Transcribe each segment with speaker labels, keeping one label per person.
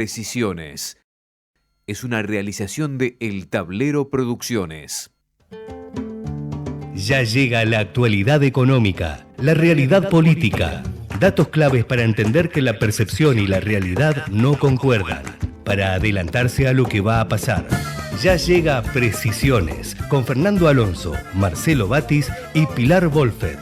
Speaker 1: Precisiones es una realización de El Tablero Producciones.
Speaker 2: Ya llega la actualidad económica, la realidad política, datos claves para entender que la percepción y la realidad no concuerdan, para adelantarse a lo que va a pasar. Ya llega Precisiones, con Fernando Alonso, Marcelo Batis y Pilar Wolfet.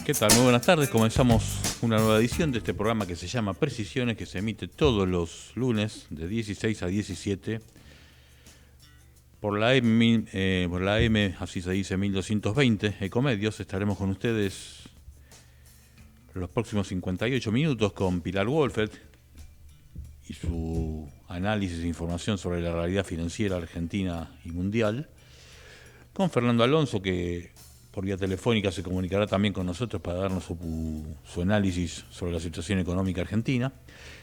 Speaker 3: ¿Qué tal? Muy buenas tardes. Comenzamos una nueva edición de este programa que se llama Precisiones, que se emite todos los lunes de 16 a 17 por la M, así se dice, 1220, Ecomedios. Estaremos con ustedes los próximos 58 minutos con Pilar Wolfet y su análisis e información sobre la realidad financiera argentina y mundial, con Fernando Alonso, que por vía telefónica se comunicará también con nosotros para darnos su análisis sobre la situación económica argentina.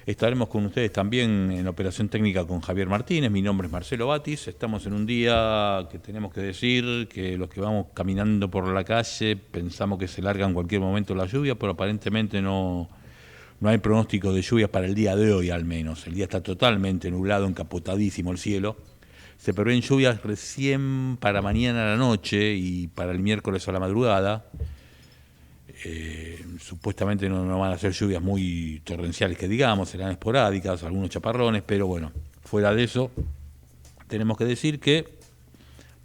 Speaker 3: Estaremos con ustedes también en operación técnica con Javier Martínez. Mi nombre es Marcelo Batis. Estamos en un día que tenemos que decir que los que vamos caminando por la calle pensamos que se larga en cualquier momento la lluvia, pero aparentemente no hay pronóstico de lluvias para el día de hoy, al menos. El día está totalmente nublado, encapotadísimo el cielo. Se prevén lluvias recién para mañana a la noche y para el miércoles a la madrugada. Supuestamente no van a ser lluvias muy torrenciales que digamos, serán esporádicas, algunos chaparrones, pero bueno, fuera de eso, tenemos que decir que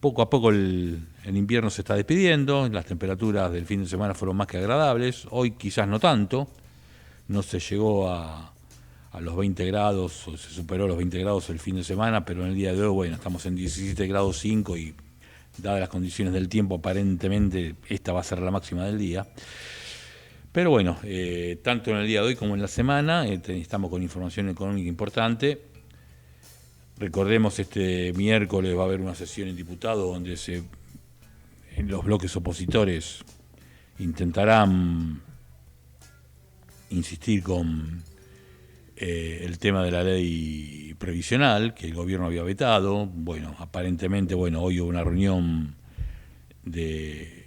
Speaker 3: poco a poco el invierno se está despidiendo, las temperaturas del fin de semana fueron más que agradables, hoy quizás no tanto, no se llegó a los 20 grados, o se superó los 20 grados el fin de semana, pero en el día de hoy, bueno, estamos en 17 grados 5 y dadas las condiciones del tiempo, aparentemente esta va a ser la máxima del día. Pero bueno, tanto en el día de hoy como en la semana, estamos con información económica importante. Recordemos, este miércoles va a haber una sesión en diputados donde en los bloques opositores intentarán insistir con el tema de la ley previsional que el gobierno había vetado. Bueno, aparentemente, hoy hubo una reunión de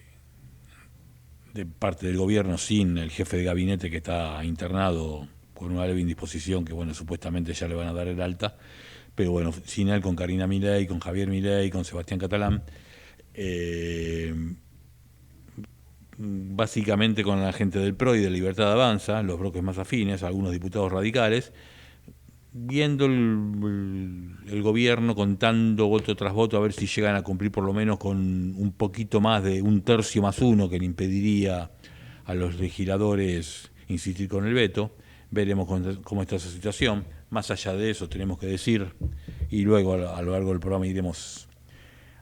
Speaker 3: parte del gobierno sin el jefe de gabinete, que está internado con una leve indisposición que, supuestamente ya le van a dar el alta, pero sin él, con Karina Milei, con Javier Milei, con Sebastián Catalán, básicamente con la gente del PRO y de Libertad Avanza, los bloques más afines, algunos diputados radicales, viendo el gobierno contando voto tras voto a ver si llegan a cumplir por lo menos con un poquito más de 1/3 más 1 que le impediría a los legisladores insistir con el veto. Veremos cómo está esa situación. Más allá de eso, tenemos que decir, y luego a lo largo del programa iremos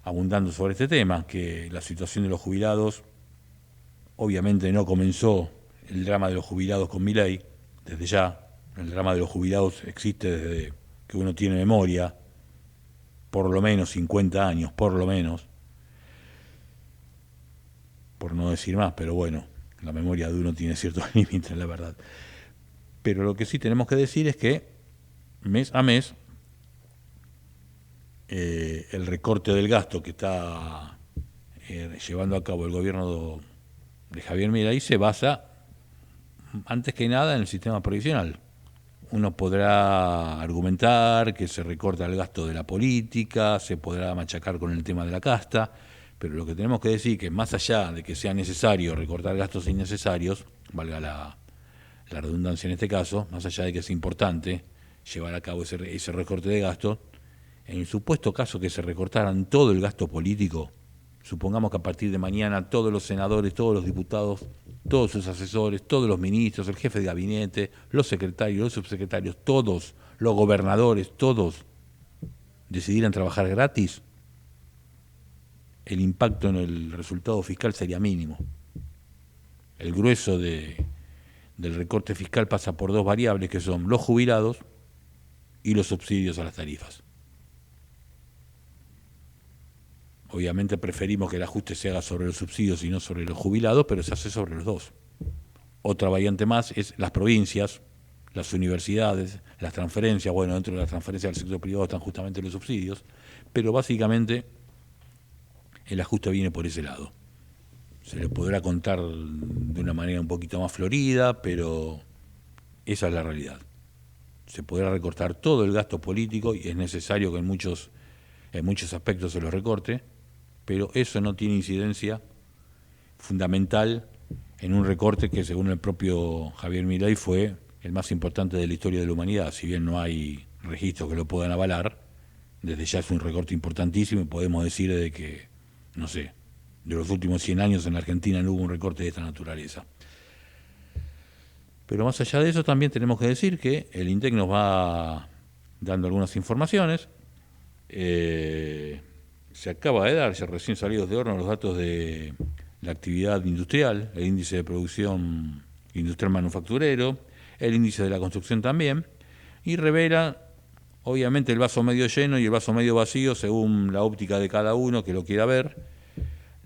Speaker 3: abundando sobre este tema, que la situación de los jubilados, obviamente no comenzó el drama de los jubilados con Milei, desde ya. El drama de los jubilados existe desde que uno tiene memoria, por lo menos 50 años, por lo menos, por no decir más, pero la memoria de uno tiene ciertos límites, la verdad. Pero lo que sí tenemos que decir es que mes a mes el recorte del gasto que está llevando a cabo el gobierno de Javier Milei se basa antes que nada en el sistema previsional. Uno podrá argumentar que se recorta el gasto de la política, se podrá machacar con el tema de la casta, pero lo que tenemos que decir es que más allá de que sea necesario recortar gastos innecesarios, valga la redundancia en este caso, más allá de que es importante llevar a cabo ese recorte de gastos, en el supuesto caso que se recortaran todo el gasto político, supongamos que a partir de mañana todos los senadores, todos los diputados, todos sus asesores, todos los ministros, el jefe de gabinete, los secretarios, los subsecretarios, todos los gobernadores, todos decidieran trabajar gratis, el impacto en el resultado fiscal sería mínimo. El grueso del recorte fiscal pasa por dos variables, que son los jubilados y los subsidios a las tarifas. Obviamente preferimos que el ajuste se haga sobre los subsidios y no sobre los jubilados, pero se hace sobre los dos. Otra variante más es las provincias, las universidades, las transferencias, bueno, dentro de las transferencias del sector privado están justamente los subsidios, pero básicamente el ajuste viene por ese lado. Se le podrá contar de una manera un poquito más florida, pero esa es la realidad. Se podrá recortar todo el gasto político y es necesario que en muchos aspectos se lo recorte, pero eso no tiene incidencia fundamental en un recorte que, según el propio Javier Milei, fue el más importante de la historia de la humanidad. Si bien no hay registros que lo puedan avalar, desde ya es un recorte importantísimo y podemos decir de que, no sé, de los últimos 100 años en la Argentina no hubo un recorte de esta naturaleza. Pero más allá de eso también tenemos que decir que el INDEC nos va dando algunas informaciones. Se acaba de dar, ya recién salidos de horno, los datos de la actividad industrial, el índice de producción industrial manufacturero, el índice de la construcción también, y revela obviamente el vaso medio lleno y el vaso medio vacío según la óptica de cada uno que lo quiera ver.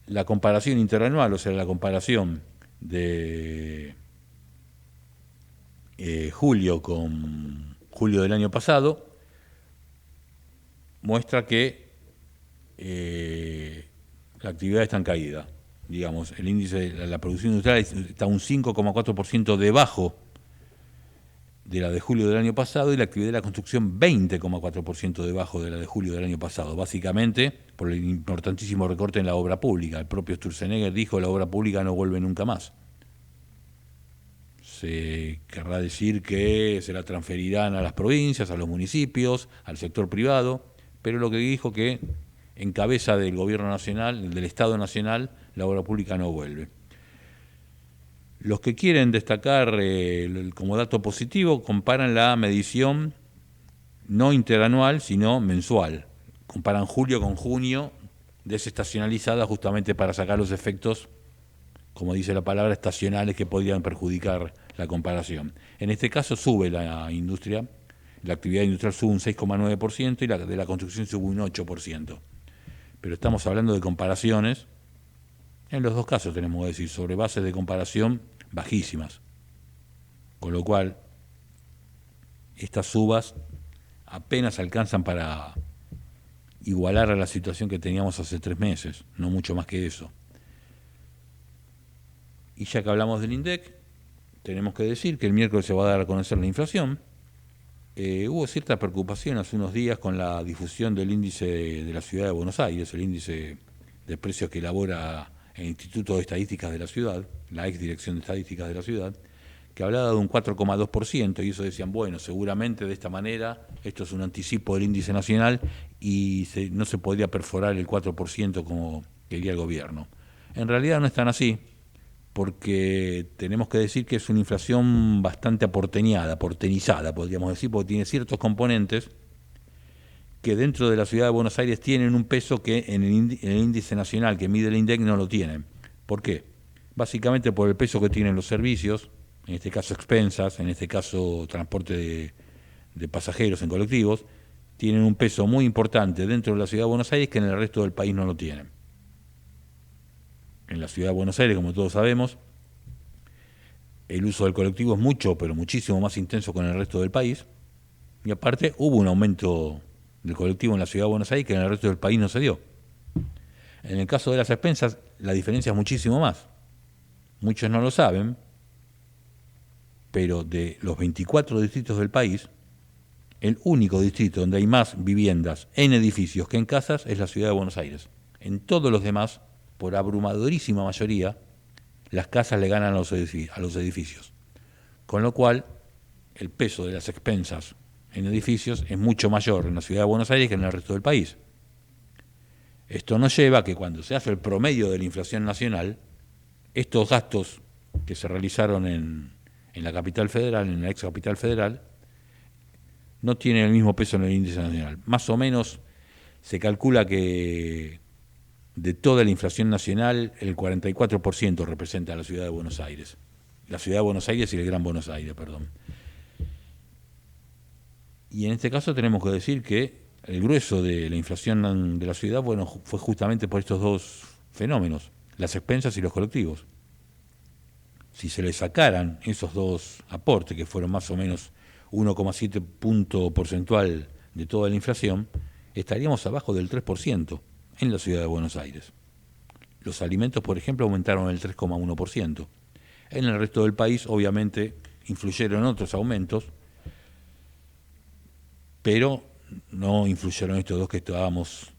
Speaker 3: La comparación interanual, o sea, la comparación de julio con julio del año pasado, muestra que la actividad está en caída. Digamos, el índice de la producción industrial está un 5,4% debajo de la de julio del año pasado y la actividad de la construcción 20,4% debajo de la de julio del año pasado, básicamente por el importantísimo recorte en la obra pública. El propio Sturzenegger dijo que la obra pública no vuelve nunca más. Se querrá decir que se la transferirán a las provincias, a los municipios, al sector privado, pero lo que dijo que en cabeza del gobierno nacional, del Estado nacional, la obra pública no vuelve. Los que quieren destacar como dato positivo comparan la medición no interanual, sino mensual. Comparan julio con junio, desestacionalizada justamente para sacar los efectos, como dice la palabra, estacionales que podrían perjudicar la comparación. En este caso sube la industria, la actividad industrial sube un 6,9% y la de la construcción sube un 8%. Pero estamos hablando de comparaciones, en los dos casos tenemos que decir, sobre bases de comparación bajísimas. Con lo cual, estas subas apenas alcanzan para igualar a la situación que teníamos hace 3 meses, no mucho más que eso. Y ya que hablamos del INDEC, tenemos que decir que el miércoles se va a dar a conocer la inflación. Hubo cierta preocupación hace unos días con la difusión del índice de la ciudad de Buenos Aires, el índice de precios que elabora el Instituto de Estadísticas de la ciudad, la ex Dirección de Estadísticas de la ciudad, que hablaba de un 4,2%, y eso decían, bueno, seguramente de esta manera esto es un anticipo del índice nacional y no se podría perforar el 4% como quería el gobierno. En realidad no es tan así, porque tenemos que decir que es una inflación bastante porteñizada, podríamos decir, porque tiene ciertos componentes que dentro de la ciudad de Buenos Aires tienen un peso que en el índice nacional que mide el INDEC no lo tienen. ¿Por qué? Básicamente por el peso que tienen los servicios, en este caso expensas, en este caso transporte de pasajeros en colectivos, tienen un peso muy importante dentro de la ciudad de Buenos Aires que en el resto del país no lo tienen. En la ciudad de Buenos Aires, como todos sabemos, el uso del colectivo es mucho, pero muchísimo más intenso que en el resto del país. Y aparte hubo un aumento del colectivo en la ciudad de Buenos Aires que en el resto del país no se dio. En el caso de las expensas, la diferencia es muchísimo más. Muchos no lo saben, pero de los 24 distritos del país, el único distrito donde hay más viviendas en edificios que en casas es la ciudad de Buenos Aires. En todos los demás, por abrumadorísima mayoría, las casas le ganan a los edificios. Con lo cual, el peso de las expensas en edificios es mucho mayor en la ciudad de Buenos Aires que en el resto del país. Esto nos lleva a que cuando se hace el promedio de la inflación nacional, estos gastos que se realizaron en la capital federal, en la ex capital federal, no tienen el mismo peso en el índice nacional. Más o menos se calcula que de toda la inflación nacional, el 44% representa a la ciudad de Buenos Aires. La ciudad de Buenos Aires y el Gran Buenos Aires, perdón. Y en este caso tenemos que decir que el grueso de la inflación de la ciudad, bueno, fue justamente por estos dos fenómenos, las expensas y los colectivos. si se le sacaran esos dos aportes, que fueron más o menos 1,7 punto porcentual de toda la inflación, estaríamos abajo del 3% en la ciudad de Buenos Aires. Los alimentos, por ejemplo, aumentaron el 3,1%. En el resto del país, obviamente, influyeron otros aumentos, pero no influyeron estos dos que estábamos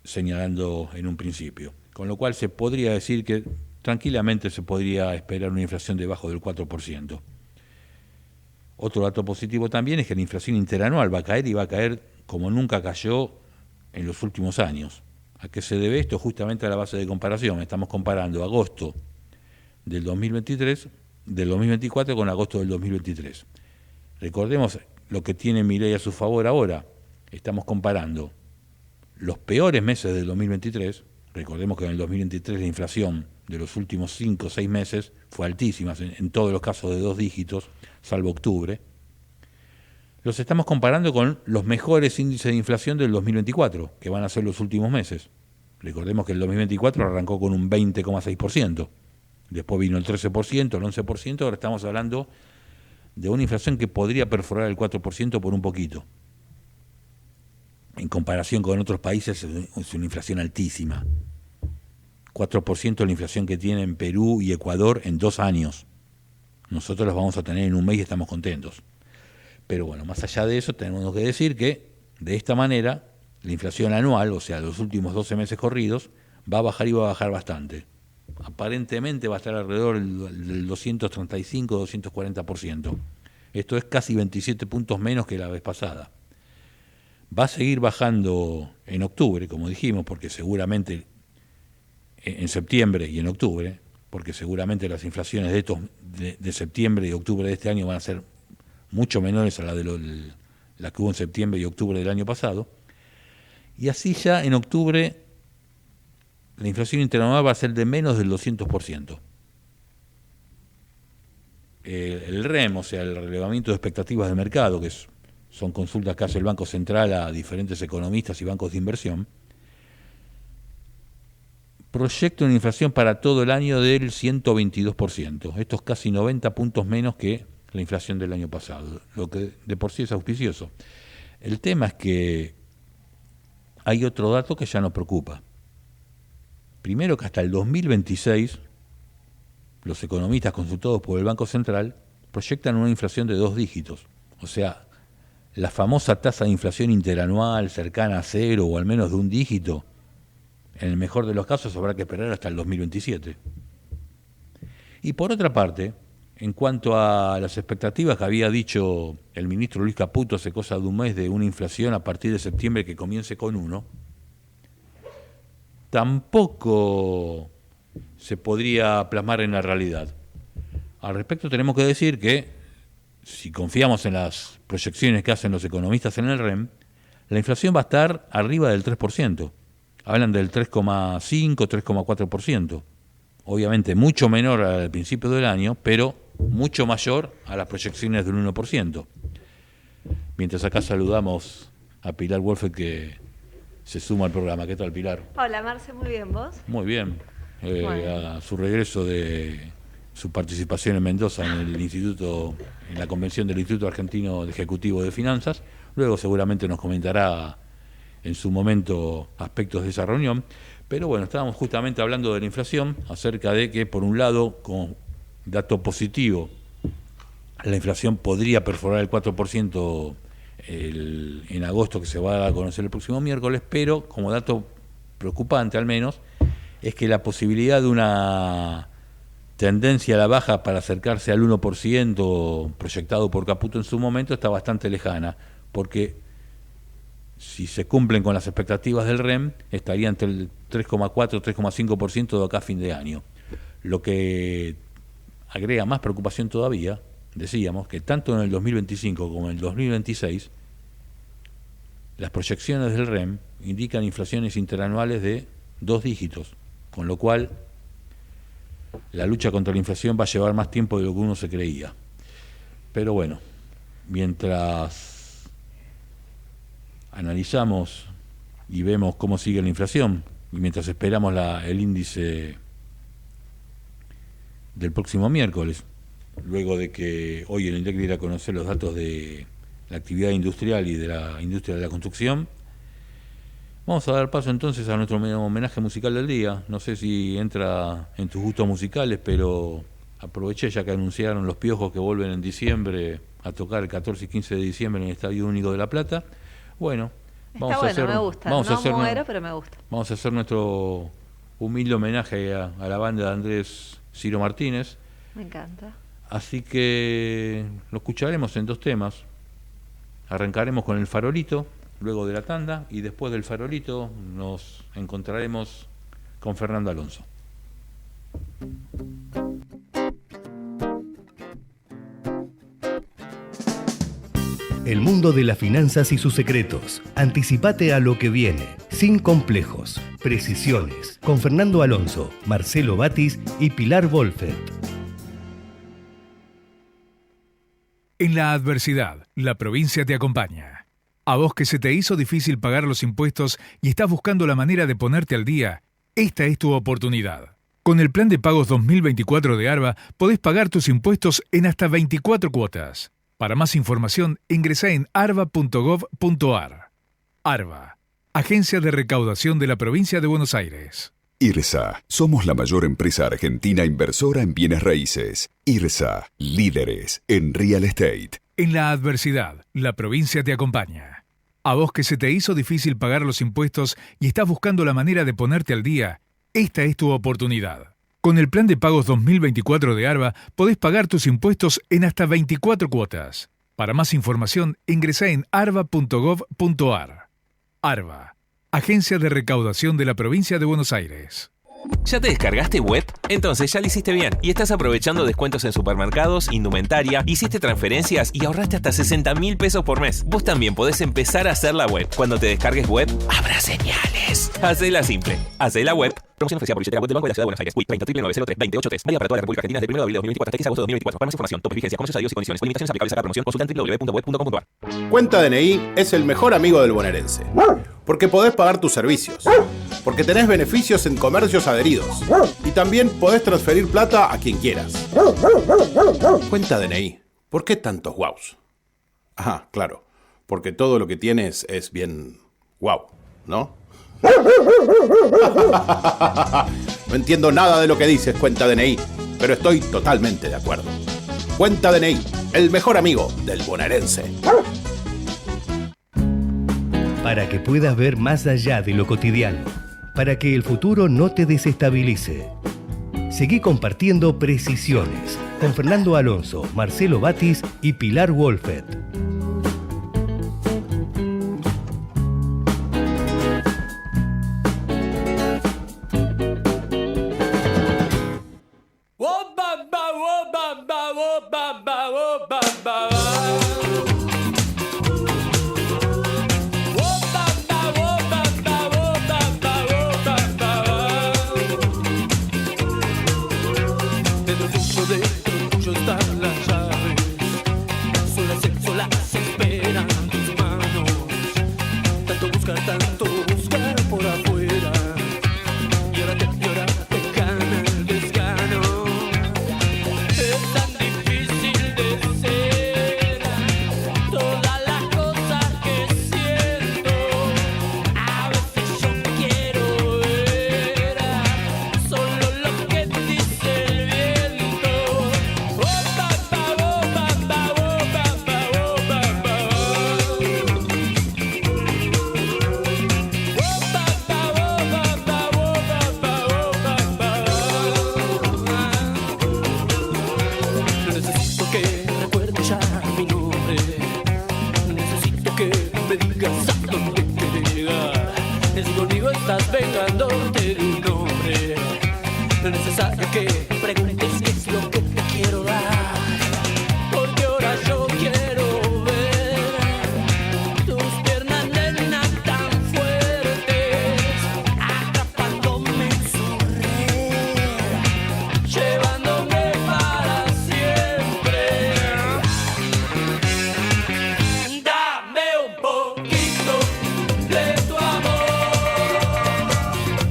Speaker 3: señalando en un principio. Con lo cual se podría decir que tranquilamente se podría esperar una inflación debajo del 4%. Otro dato positivo también es que la inflación interanual va a caer y va a caer como nunca cayó en los últimos años. ¿A qué se debe esto? Justamente a la base de comparación. Estamos comparando agosto del 2024 con agosto del 2023. Recordemos lo que tiene Milei a su favor ahora. Estamos comparando los peores meses del 2023. Recordemos que en el 2023 la inflación de los últimos 5 o 6 meses fue altísima, en todos los casos de 2 dígitos, salvo octubre. Los estamos comparando con los mejores índices de inflación del 2024, que van a ser los últimos meses. Recordemos que el 2024 arrancó con un 20,6%, después vino el 13%, el 11%, ahora estamos hablando de una inflación que podría perforar el 4% por un poquito. En comparación con otros países es una inflación altísima. 4% la inflación que tienen Perú y Ecuador en 2 años. Nosotros los vamos a tener en un mes y estamos contentos. Pero bueno, más allá de eso, tenemos que decir que de esta manera la inflación anual, o sea, los últimos 12 meses corridos, va a bajar y va a bajar bastante. Aparentemente va a estar alrededor del 235-240%. Esto es casi 27 puntos menos que la vez pasada. Va a seguir bajando en octubre, como dijimos, porque seguramente en septiembre y en octubre, porque seguramente las inflaciones de septiembre y octubre de este año van a ser mucho menores a la de la que hubo en septiembre y octubre del año pasado. Y así ya en octubre la inflación interanual va a ser de menos del 200%. El REM, o sea, el relevamiento de expectativas del mercado, que son consultas que hace el Banco Central a diferentes economistas y bancos de inversión, proyecta una inflación para todo el año del 122%. Esto es casi 90 puntos menos que la inflación del año pasado, lo que de por sí es auspicioso. El tema es que hay otro dato que ya nos preocupa. Primero, que hasta el 2026 los economistas consultados por el Banco Central proyectan una inflación de 2 dígitos. O sea, la famosa tasa de inflación interanual cercana a 0 o al menos de 1 dígito, en el mejor de los casos habrá que esperar hasta el 2027. Y por otra parte, en cuanto a las expectativas que había dicho el ministro Luis Caputo hace cosa de un mes de una inflación a partir de septiembre que comience con 1, tampoco se podría plasmar en la realidad. Al respecto tenemos que decir que, si confiamos en las proyecciones que hacen los economistas en el REM, la inflación va a estar arriba del 3%. Hablan del 3,5, 3,4%. Obviamente mucho menor al principio del año, pero mucho mayor a las proyecciones del 1%. Mientras acá saludamos a Pilar Wolfe, que se suma al programa. ¿Qué tal, Pilar?
Speaker 4: Hola, Marce, muy bien, ¿vos?
Speaker 3: Muy bien. A su regreso de su participación en Mendoza en el instituto, en la convención del Instituto Argentino de Ejecutivo de Finanzas. Luego seguramente nos comentará en su momento aspectos de esa reunión. Pero bueno, estábamos justamente hablando de la inflación, acerca de que, por un lado, con dato positivo, la inflación podría perforar el 4% en agosto, que se va a dar a conocer el próximo miércoles, pero como dato preocupante al menos, es que la posibilidad de una tendencia a la baja para acercarse al 1% proyectado por Caputo en su momento está bastante lejana, porque si se cumplen con las expectativas del REM, estaría entre el 3,4 y 3,5% de acá a fin de año. Lo que agrega más preocupación todavía, decíamos, que tanto en el 2025 como en el 2026, las proyecciones del REM indican inflaciones interanuales de 2 dígitos, con lo cual la lucha contra la inflación va a llevar más tiempo de lo que uno se creía. Pero bueno, mientras analizamos y vemos cómo sigue la inflación, y mientras esperamos el índice del próximo miércoles, luego de que hoy el INDEC diera a conocer los datos de la actividad industrial y de la industria de la construcción. Vamos a dar paso entonces a nuestro homenaje musical del día. No sé si entra en tus gustos musicales, pero aproveché ya que anunciaron Los Piojos que vuelven en diciembre a tocar el 14 y 15 de diciembre en el Estadio Único de La Plata. Bueno,
Speaker 4: me gusta. Pero me gusta.
Speaker 3: Vamos a hacer nuestro humilde homenaje a la banda de Andrés Ciro Martínez.
Speaker 4: Me encanta.
Speaker 3: Así que lo escucharemos en 2 temas. Arrancaremos con El Farolito, luego de la tanda, y después del Farolito nos encontraremos con Fernando Alonso.
Speaker 2: El mundo de las finanzas y sus secretos. Anticipate a lo que viene, sin complejos, precisiones, con Fernando Alonso, Marcelo Batis y Pilar Wolfert.
Speaker 5: En la adversidad, la provincia te acompaña. A vos que se te hizo difícil pagar los impuestos y estás buscando la manera de ponerte al día, esta es tu oportunidad. Con el plan de pagos 2024 de ARBA podés pagar tus impuestos en hasta 24 cuotas. Para más información, ingresá en arba.gov.ar. ARBA, Agencia de Recaudación de la Provincia de Buenos Aires.
Speaker 6: IRSA, somos la mayor empresa argentina inversora en bienes raíces. IRSA, líderes en real estate.
Speaker 5: En la adversidad, la provincia te acompaña. A vos que se te hizo difícil pagar los impuestos y estás buscando la manera de ponerte al día, esta es tu oportunidad. Con el plan de pagos 2024 de ARBA podés pagar tus impuestos en hasta 24 cuotas. Para más información, ingresá en arba.gov.ar. ARBA, Agencia de Recaudación de la Provincia de Buenos Aires.
Speaker 7: ¿Ya te descargaste web? Entonces ya lo hiciste bien y estás aprovechando descuentos en supermercados, indumentaria, hiciste transferencias y ahorraste hasta 60.000 pesos por mes. Vos también podés empezar a hacer la web. Cuando te descargues web, habrá señales. Hacela simple. Hacé la web. Promoción oficial por billetera web del Banco de la Ciudad de Buenos Aires. WIC 30.903.283. Válida para toda la República Argentina desde el 1 de abril de 2024 hasta el 15 de agosto de 2024. Para más información, topes, vigencia, conocidos salarios y condiciones o limitaciones aplicables a cada promoción, consulta en www.web.com.ar.
Speaker 8: Cuenta DNI es el mejor amigo del bonaerense. Porque podés pagar tus servicios. Porque tenés beneficios en comercios adheridos. Y también podés transferir plata a quien quieras. Cuenta DNI. ¿Por qué tantos guaus? Ajá, claro. Porque todo lo que tienes es bien guau, ¿no? No entiendo nada de lo que dices, Cuenta DNI, pero estoy totalmente de acuerdo. Cuenta DNI, el mejor amigo del bonaerense.
Speaker 2: Para que puedas ver más allá de lo cotidiano, para que el futuro no te desestabilice. Seguí compartiendo Precisiones con Fernando Alonso, Marcelo Batis y Pilar Wolfert.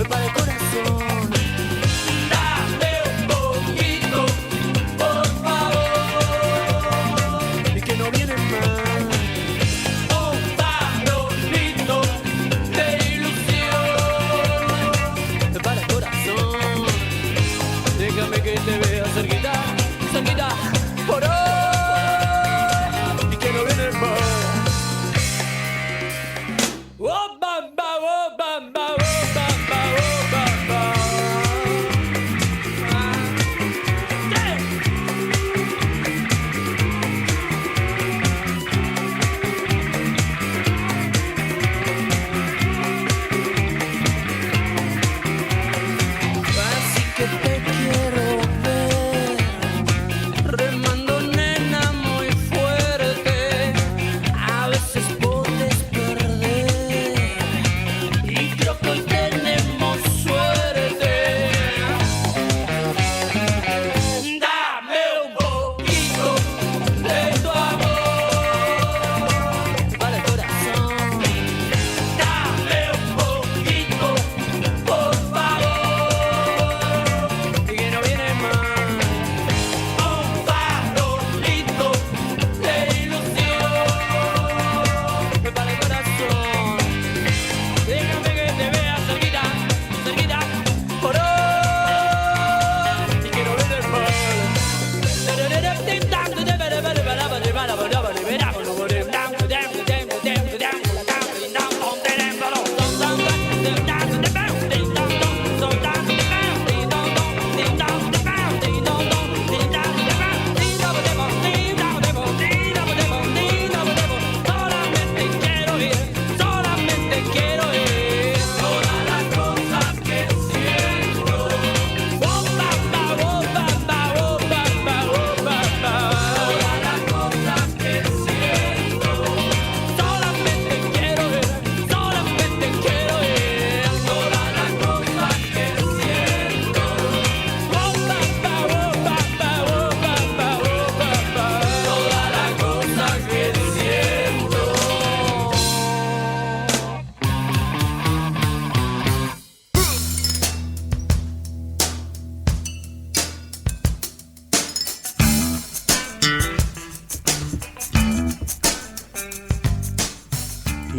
Speaker 9: Para el corazón, dame un poco.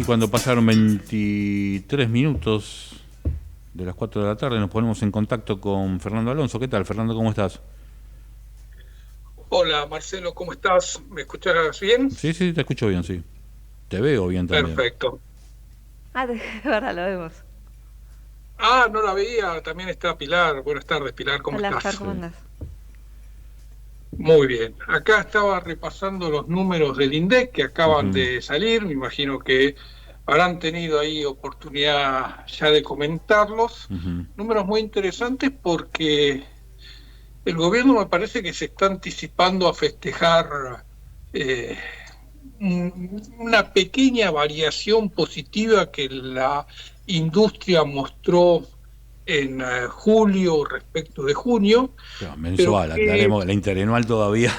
Speaker 3: cuando pasaron 23 minutos de las 4 de la tarde, nos ponemos en contacto con Fernando Alonso. ¿Qué tal, Fernando? ¿Cómo estás?
Speaker 9: Hola, Marcelo, ¿cómo estás? ¿Me escuchas bien?
Speaker 3: Sí, te escucho bien, sí. Te veo bien también.
Speaker 9: Perfecto.
Speaker 4: Ahora lo vemos.
Speaker 9: No la veía. También está Pilar. Buenas tardes, Pilar. ¿Cómo estás?
Speaker 4: Hola, ¿cómo andás?
Speaker 9: Muy bien. Acá estaba repasando los números del INDEC que acaban de salir. Me imagino que habrán tenido ahí oportunidad ya de comentarlos. Números muy interesantes porque el gobierno me parece que se está anticipando a festejar una pequeña variación positiva que la industria mostró en julio respecto de junio.
Speaker 3: Mensual, aclaremos, la interanual todavía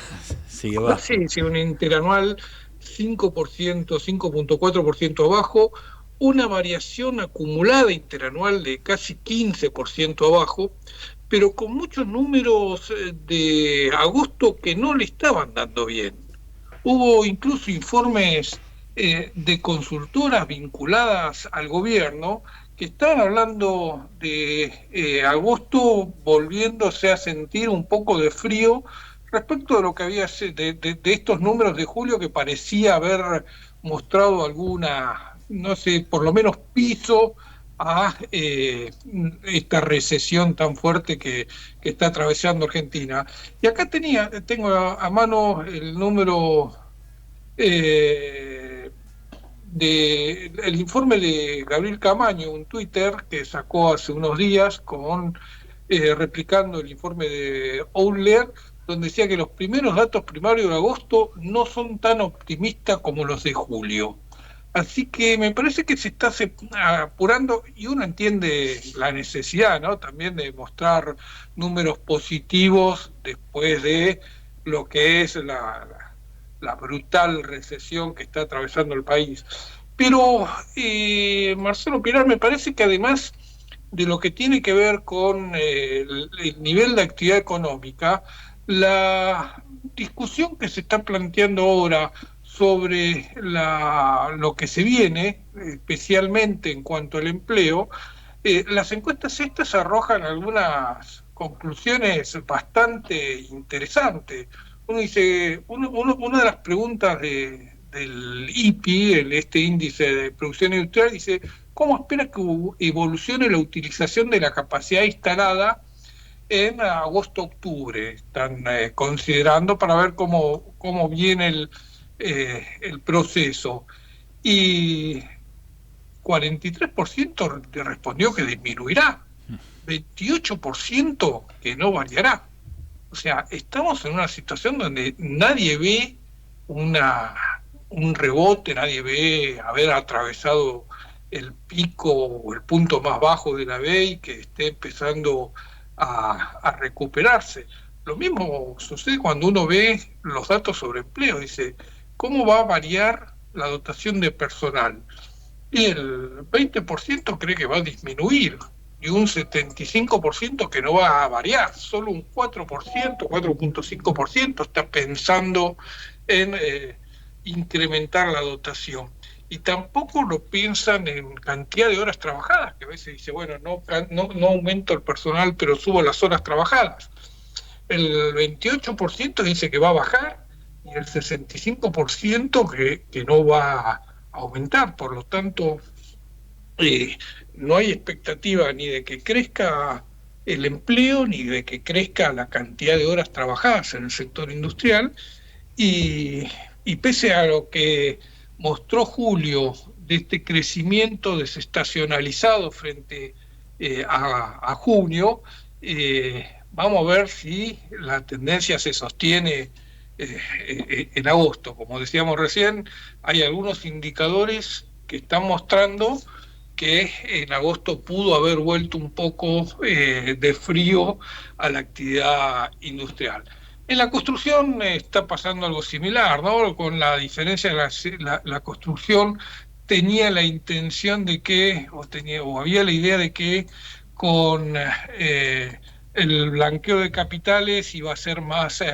Speaker 3: sigue bajo.
Speaker 9: Sí, un interanual 5%, 5.4% abajo, una variación acumulada interanual de casi 15% abajo, pero con muchos números de agosto que no le estaban dando bien. Hubo incluso informes de consultoras vinculadas al gobierno que estaban hablando de agosto volviéndose a sentir un poco de frío respecto de lo que había de estos números de julio, que parecía haber mostrado alguna, no sé, por lo menos piso a esta recesión tan fuerte que está atravesando Argentina. Y acá tengo a mano el número el informe de Gabriel Camaño, un Twitter que sacó hace unos días replicando el informe de Ouler, donde decía que los primeros datos primarios de agosto no son tan optimistas como los de julio. Así que me parece que se está apurando, y uno entiende la necesidad, ¿no?, también de mostrar números positivos después de lo que es la brutal recesión que está atravesando el país. Pero, Marcelo Pilar, me parece que además de lo que tiene que ver con el nivel de actividad económica, la discusión que se está planteando ahora sobre lo que se viene, especialmente en cuanto al empleo, las encuestas estas arrojan algunas conclusiones bastante interesantes. Uno dice, una de las preguntas del IPI, este índice de producción industrial, dice, ¿cómo espera que evolucione la utilización de la capacidad instalada en agosto-octubre? Están considerando para ver cómo viene el proceso. Y 43% respondió que disminuirá, 28% que no variará. O sea, estamos en una situación donde nadie ve un rebote, nadie ve haber atravesado el pico o el punto más bajo de la B y que esté empezando a recuperarse. Lo mismo sucede cuando uno ve los datos sobre empleo. Dice, ¿cómo va a variar la dotación de personal? Y el 20% cree que va a disminuir, y un 75% que no va a variar. Solo un 4%, 4.5% está pensando en incrementar la dotación. Y tampoco lo piensan en cantidad de horas trabajadas, que a veces dice, bueno, no aumento el personal, pero subo las horas trabajadas. El 28% dice que va a bajar, y el 65% que no va a aumentar. Por lo tanto, no hay expectativa ni de que crezca el empleo, ni de que crezca la cantidad de horas trabajadas en el sector industrial, y pese a lo que mostró julio de este crecimiento desestacionalizado frente a junio, vamos a ver si la tendencia se sostiene en agosto. Como decíamos recién, hay algunos indicadores que están mostrando que en agosto pudo haber vuelto un poco de frío a la actividad industrial. En la construcción está pasando algo similar, ¿no? Con la diferencia de la construcción tenía la intención de que, o había la idea de que con el blanqueo de capitales iba a ser más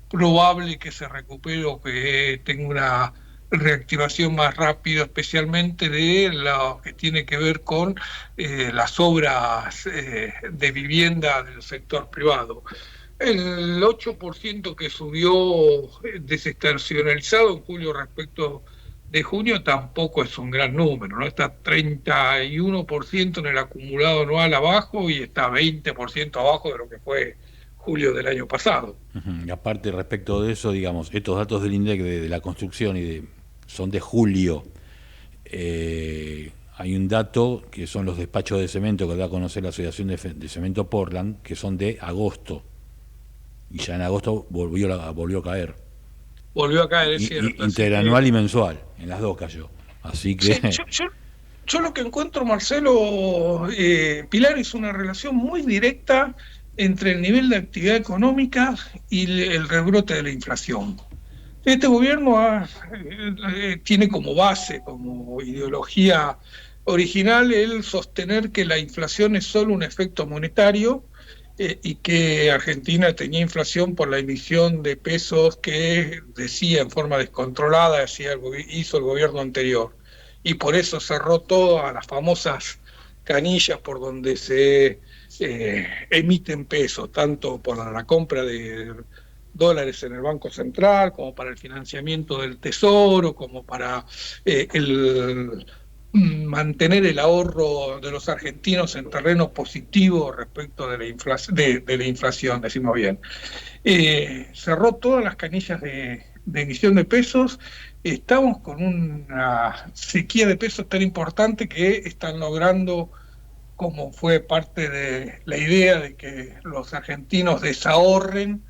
Speaker 9: probable que se recupere o que tenga una reactivación más rápida, especialmente de lo que tiene que ver con las obras de vivienda del sector privado. El 8% que subió desestacionalizado en julio respecto de junio tampoco es un gran número, ¿no? Está 31% en el acumulado anual abajo y está 20% abajo de lo que fue julio del año pasado.
Speaker 3: Y aparte, respecto de eso, digamos, estos datos del INDEC de la construcción son de julio. Hay un dato que son los despachos de cemento que da a conocer la Asociación de Cemento Portland, que son de agosto. Y ya en agosto volvió a caer.
Speaker 9: Volvió a caer, es cierto.
Speaker 3: Interanual y mensual, en las dos cayó. Así que...
Speaker 9: Sí, yo lo que encuentro, Marcelo, Pilar, es una relación muy directa entre el nivel de actividad económica y el rebrote de la inflación. Este gobierno tiene como base, como ideología original, el sostener que la inflación es solo un efecto monetario y que Argentina tenía inflación por la emisión de pesos que decía en forma descontrolada, hizo el gobierno anterior. Y por eso cerró todas las famosas canillas por donde se emiten pesos, tanto por la compra de dólares en el Banco Central, como para el financiamiento del Tesoro, como para mantener el ahorro de los argentinos en terreno positivo respecto de la inflación, decimos bien. Cerró todas las canillas de emisión de pesos. Estamos con una sequía de pesos tan importante que están logrando, como fue parte de la idea de que los argentinos desahorren,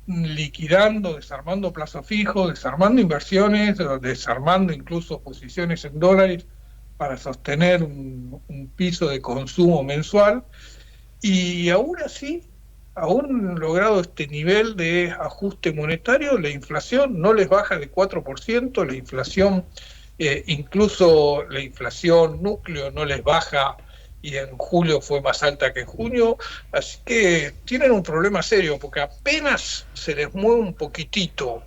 Speaker 9: liquidando, desarmando plazos fijos, desarmando inversiones, desarmando incluso posiciones en dólares para sostener un piso de consumo mensual. Y aún así, aún logrado este nivel de ajuste monetario, la inflación no les baja de 4%, la inflación, incluso la inflación núcleo no les baja, y en julio fue más alta que en junio, así que tienen un problema serio, porque apenas se les mueve un poquitito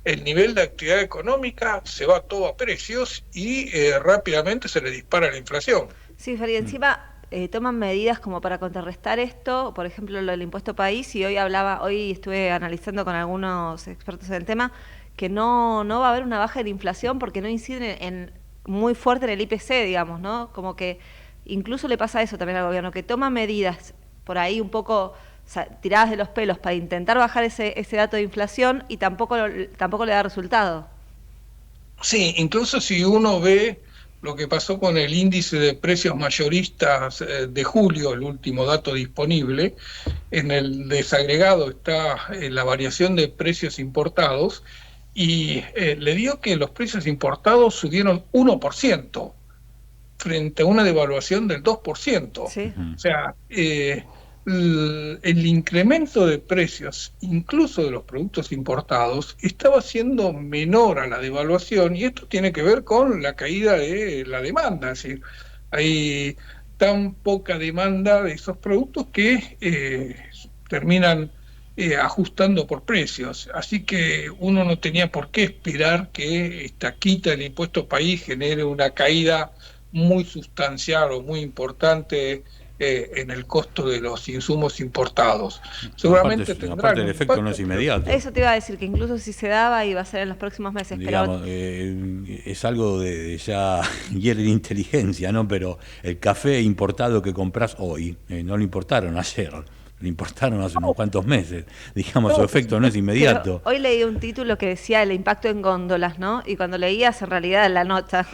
Speaker 9: el nivel de actividad económica, se va todo a precios y rápidamente se les dispara la inflación.
Speaker 4: Sí, Fer, y encima toman medidas como para contrarrestar esto, por ejemplo lo del impuesto país, y hoy estuve analizando con algunos expertos en el tema, que no va a haber una baja de la inflación porque no inciden muy fuerte en el IPC, digamos, ¿no? Como que incluso le pasa eso también al gobierno, que toma medidas por ahí un poco tiradas de los pelos para intentar bajar ese dato de inflación y tampoco le da resultado.
Speaker 9: Sí, incluso si uno ve lo que pasó con el índice de precios mayoristas de julio, el último dato disponible, en el desagregado está la variación de precios importados y le dio que los precios importados subieron 1%. Frente a una devaluación del 2%.
Speaker 4: Sí.
Speaker 9: O sea, el incremento de precios, incluso de los productos importados, estaba siendo menor a la devaluación, y esto tiene que ver con la caída de la demanda. Es decir, hay tan poca demanda de esos productos que terminan ajustando por precios. Así que uno no tenía por qué esperar que esta quita del impuesto país genere una caída muy sustancial o muy importante en el costo de los insumos importados. Seguramente
Speaker 3: aparte el efecto no es inmediato.
Speaker 4: Eso te iba a decir, que incluso si se daba iba a ser en los próximos meses.
Speaker 3: Digamos, es algo de ya hiere la inteligencia, ¿no? Pero el café importado que compras hoy, no lo importaron ayer, lo importaron hace unos cuantos meses. Digamos, su efecto no es inmediato.
Speaker 4: Pero hoy leí un título que decía el impacto en góndolas, ¿no? Y cuando leías en realidad la nota...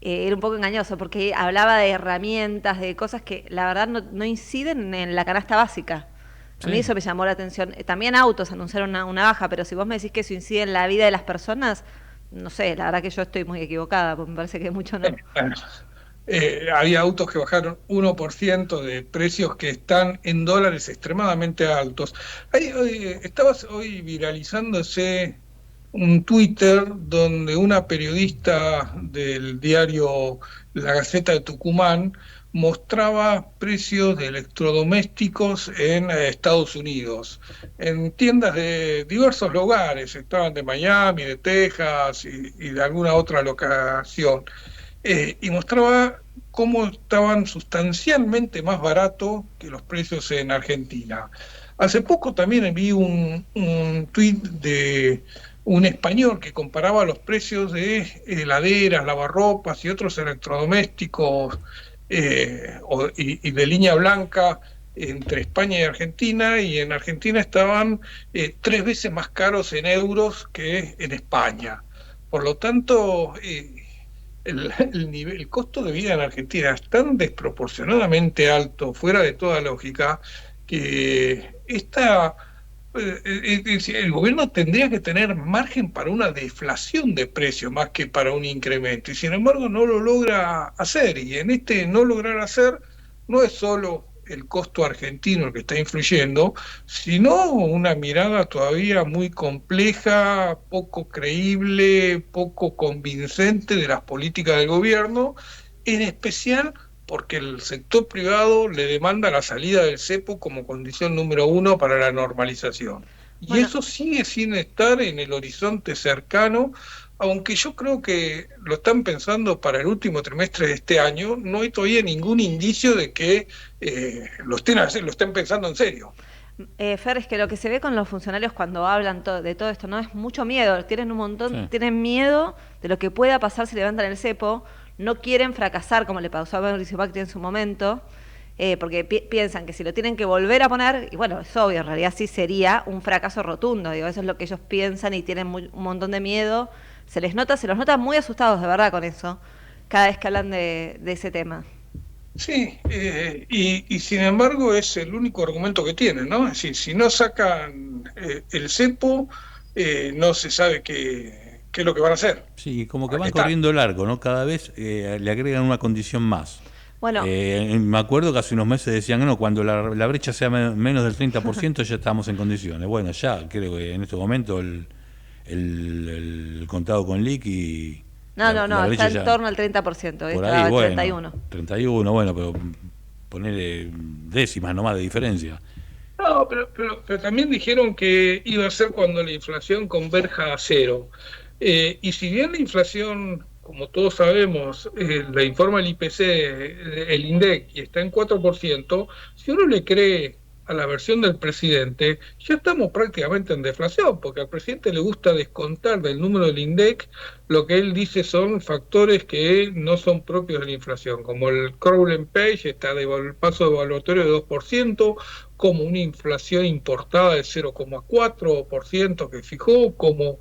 Speaker 4: era un poco engañoso porque hablaba de herramientas, de cosas que la verdad no inciden en la canasta básica. A mí eso me llamó la atención. También autos anunciaron una baja, pero si vos me decís que eso incide en la vida de las personas, no sé, la verdad que yo estoy muy equivocada, porque me parece que mucho no.
Speaker 9: Había autos que bajaron 1% de precios que están en dólares extremadamente altos. Estaba hoy viralizándose un Twitter donde una periodista del diario La Gaceta de Tucumán mostraba precios de electrodomésticos en Estados Unidos, en tiendas de diversos lugares, estaban de Miami, de Texas y de alguna otra locación, y mostraba cómo estaban sustancialmente más baratos que los precios en Argentina. Hace poco también vi un tuit de un español que comparaba los precios de heladeras, lavarropas y otros electrodomésticos y de línea blanca entre España y Argentina, y en Argentina estaban 3 veces más caros en euros que en España. Por lo tanto, el costo de vida en Argentina es tan desproporcionadamente alto, fuera de toda lógica, que el gobierno tendría que tener margen para una deflación de precios más que para un incremento, y sin embargo no lo logra hacer, y en este no lograr hacer no es solo el costo argentino el que está influyendo, sino una mirada todavía muy compleja, poco creíble, poco convincente de las políticas del gobierno, en especial porque el sector privado le demanda la salida del cepo como condición número 1 para la normalización. Y eso sigue sin estar en el horizonte cercano, aunque yo creo que lo están pensando para el último trimestre de este año. No hay todavía ningún indicio de que lo estén pensando en serio.
Speaker 4: Fer, es que lo que se ve con los funcionarios cuando hablan de todo esto, ¿no? Es mucho miedo, tienen miedo de lo que pueda pasar si levantan el cepo. No quieren fracasar como le pasó a Mauricio Macri en su momento, porque piensan que si lo tienen que volver a poner, y bueno, es obvio, en realidad sí sería un fracaso rotundo, digo, eso es lo que ellos piensan y tienen un montón de miedo, se los nota muy asustados de verdad con eso, cada vez que hablan de ese tema.
Speaker 9: Sí, y sin embargo es el único argumento que tienen, ¿no? Es decir, si no sacan el cepo, no se sabe qué es lo que van a hacer.
Speaker 3: Sí, como que van corriendo largo, ¿no? Cada vez le agregan una condición más.
Speaker 4: Bueno,
Speaker 3: me acuerdo que hace unos meses decían que no, cuando la brecha sea menos del 30% ya estamos en condiciones. Bueno, ya creo que en este momento el contado con liqui...
Speaker 4: No, está en torno al 30%,
Speaker 3: por
Speaker 4: estaba
Speaker 3: ahí,
Speaker 4: al
Speaker 3: bueno, 31, bueno, pero ponerle décimas nomás de diferencia.
Speaker 9: No, pero también dijeron que iba a ser cuando la inflación converja a cero. Y si bien la inflación, como todos sabemos, la informa el IPC, el INDEC, y está en 4%, si uno le cree a la versión del presidente, ya estamos prácticamente en deflación, porque al presidente le gusta descontar del número del INDEC lo que él dice son factores que no son propios de la inflación, como el Crowell Page, está el paso evaluatorio de 2%, como una inflación importada de 0,4% que fijó, como...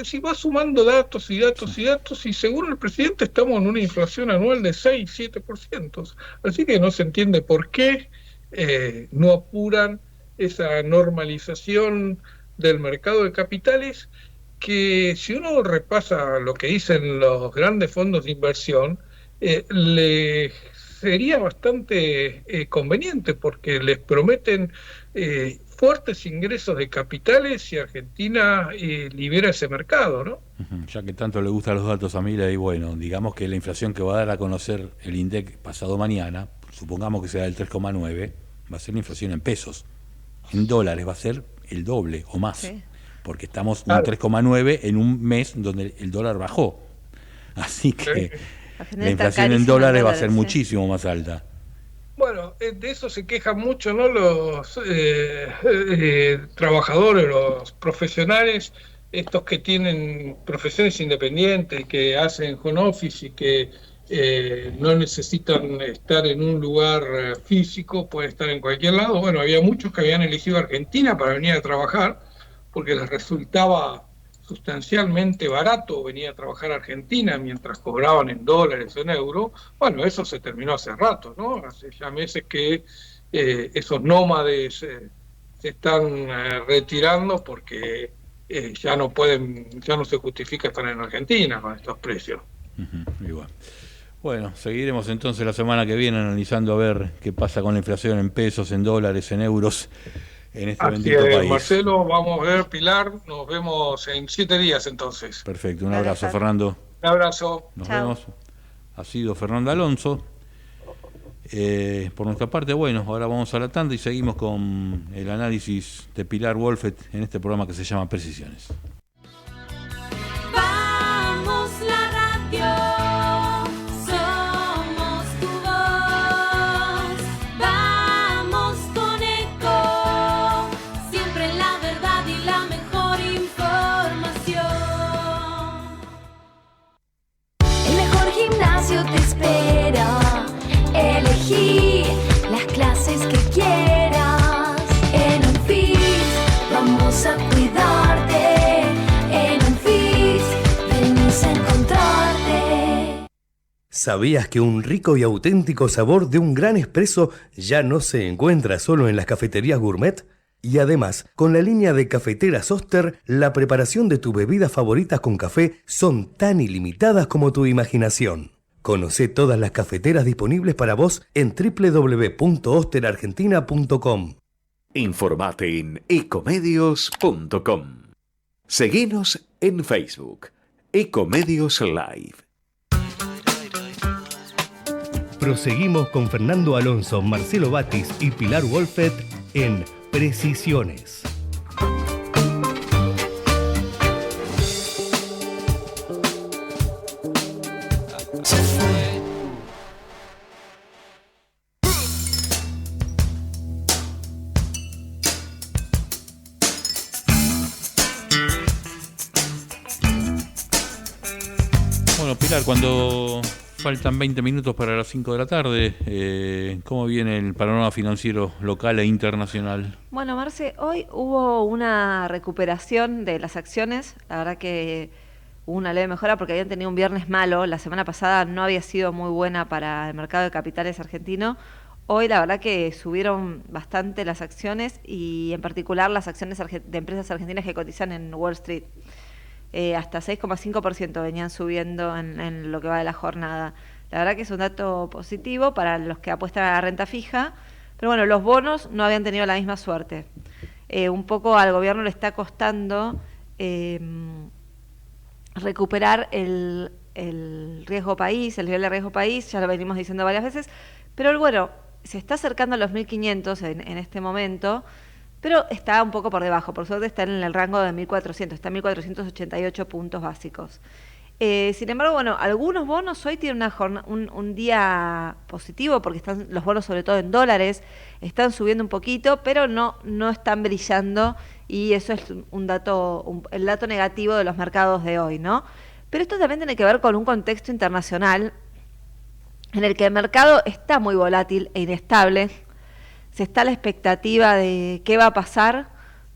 Speaker 9: si va sumando datos y según el presidente estamos en una inflación anual de 6-7%. Así que no se entiende por qué no apuran esa normalización del mercado de capitales, que si uno repasa lo que dicen los grandes fondos de inversión, le sería bastante conveniente, porque les prometen fuertes ingresos de capitales si Argentina libera ese mercado, ¿no?
Speaker 3: Ya que tanto le gustan los datos a Mila, y bueno, digamos que la inflación que va a dar a conocer el INDEC pasado mañana, supongamos que sea del 3,9, va a ser la inflación en pesos. En dólares va a ser el doble o más, sí, porque estamos en un 3,9 en un mes donde el dólar bajó. Así que la inflación en dólares va a ser muchísimo más alta.
Speaker 9: Bueno, de eso se quejan mucho, ¿no? Los trabajadores, los profesionales, estos que tienen profesiones independientes, que hacen home office y que no necesitan estar en un lugar físico, pueden estar en cualquier lado. Bueno, había muchos que habían elegido Argentina para venir a trabajar porque les resultaba sustancialmente barato venir a trabajar a Argentina mientras cobraban en dólares o en euros. Bueno, eso se terminó hace rato, ¿no? Hace ya meses que esos nómades se están retirando porque ya no se justifica estar en Argentina con estos precios.
Speaker 3: Igual. Bueno, seguiremos entonces la semana que viene analizando a ver qué pasa con la inflación en pesos, en dólares, en euros, en este bendito país.
Speaker 9: Marcelo, vamos a ver, Pilar, nos vemos en 7 días entonces.
Speaker 3: Perfecto, un abrazo, Fernando.
Speaker 9: Un abrazo.
Speaker 3: Nos vemos. Ha sido Fernando Alonso, Por nuestra parte, bueno, ahora vamos a la tanda y seguimos con el análisis de Pilar Wolfet en este programa que se llama Precisiones.
Speaker 10: Vamos la radio, somos tu voz, vamos con Eco, siempre la verdad y la mejor información. El mejor gimnasio te espera. Elegí las clases que quieras. En Unfit vamos a cuidarte. En Unfit venimos a encontrarte.
Speaker 2: ¿Sabías que un rico y auténtico sabor de un gran espresso ya no se encuentra solo en las cafeterías gourmet? Y además, con la línea de cafeteras Oster, la preparación de tus bebidas favoritas con café son tan ilimitadas como tu imaginación. Conocé todas las cafeteras disponibles para vos en www.osterargentina.com.
Speaker 1: Informate en ecomedios.com. Seguinos en Facebook, Ecomedios Live.
Speaker 2: Proseguimos con Fernando Alonso, Marcelo Batis y Pilar Wolfet en Precisiones.
Speaker 3: Bueno, Pilar, cuando faltan 20 minutos para las 5 de la tarde, ¿cómo viene el panorama financiero local e internacional?
Speaker 4: Bueno, Marce, hoy hubo una recuperación de las acciones. La verdad que hubo una leve mejora porque habían tenido un viernes malo. La semana pasada no había sido muy buena para el mercado de capitales argentino. Hoy la verdad que subieron bastante las acciones y en particular las acciones de empresas argentinas que cotizan en Wall Street. Hasta 6,5% venían subiendo en lo que va de la jornada. La verdad que es un dato positivo para los que apuestan a la renta fija, pero bueno, los bonos no habían tenido la misma suerte. Un poco al gobierno le está costando recuperar el riesgo país, el nivel de riesgo país, ya lo venimos diciendo varias veces, pero bueno, se está acercando a los 1.500 en este momento, pero está un poco por debajo, por suerte está en el rango de 1.400, está en 1.488 puntos básicos. Sin embargo, bueno, algunos bonos hoy tienen un día positivo porque están los bonos, sobre todo en dólares, están subiendo un poquito, pero no están brillando y eso es el dato negativo de los mercados de hoy, ¿no? Pero esto también tiene que ver con un contexto internacional en el que el mercado está muy volátil e inestable. Se está a la expectativa de qué va a pasar